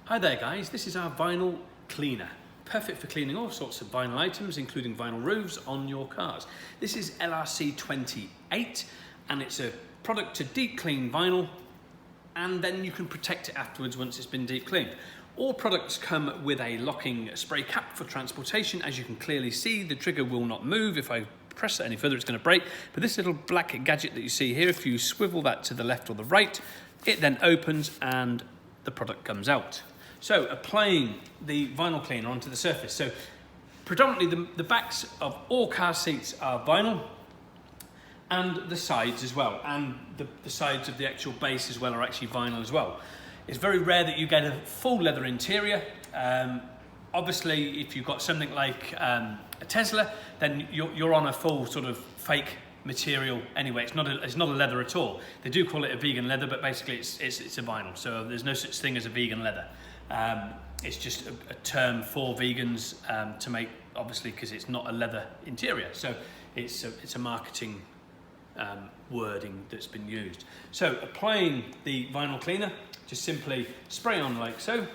Hi there guys, this is our vinyl cleaner. Perfect for cleaning all sorts of vinyl items, including vinyl roofs on your cars. This is LRC28 and it's a product to deep clean vinyl, and then you can protect it afterwards once it's been deep cleaned. All products come with a locking spray cap for transportation. As you can clearly see, the trigger will not move. If I press it any further, it's going to break. But this little black gadget that you see here, if you swivel that to the left or the right, it then opens and the product comes out. So applying the vinyl cleaner onto the surface. So predominantly the backs of all car seats are vinyl, and the sides as well, and the sides of the actual base as well are actually vinyl as well. It's very rare that you get a full leather interior. Obviously, if you've got something like a Tesla, then you're on a full sort of fake material anyway. It's not a leather at all. They do call it a vegan leather, but basically it's a vinyl. So there's no such thing as a vegan leather. It's just a term for vegans to make, obviously, because it's not a leather interior. So it's a marketing wording that's been used. So applying the vinyl cleaner, just simply spray on like so,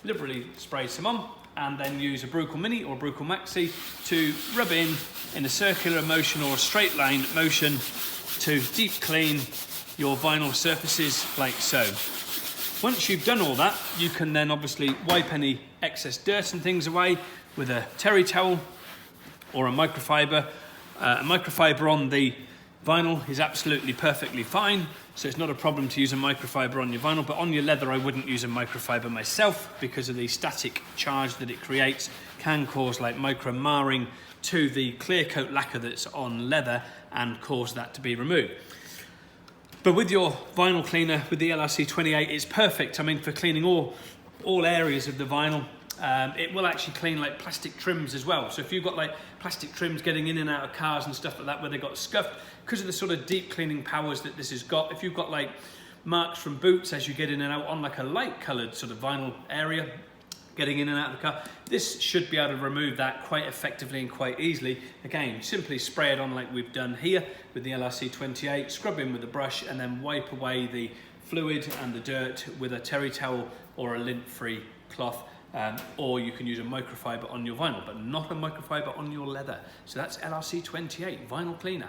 liberally spray some on, and then use a Brucal Mini or Brucal Maxi to rub in a circular motion or a straight line motion to deep clean your vinyl surfaces like so. Once you've done all that, you can then obviously wipe any excess dirt and things away with a terry towel or a microfiber. A microfiber on the vinyl is absolutely perfectly fine, so it's not a problem to use a microfiber on your vinyl, but on your leather I wouldn't use a microfiber myself because of the static charge that it creates. Can cause like micro marring to the clear coat lacquer that's on leather and cause that to be removed. But with your vinyl cleaner, with the LRC28, it's perfect. I mean, for cleaning all areas of the vinyl. It will actually clean like plastic trims as well. So if you've got like plastic trims getting in and out of cars and stuff like that where they got scuffed, because of the sort of deep cleaning powers that this has got, if you've got like marks from boots as you get in and out on like a light coloured sort of vinyl area, getting in and out of the car, this should be able to remove that quite effectively and quite easily. Again, simply spray it on like we've done here with the LRC28, scrub in with a brush and then wipe away the fluid and the dirt with a terry towel or a lint-free cloth. Or you can use a microfiber on your vinyl, but not a microfiber on your leather. So that's LRC28 vinyl cleaner.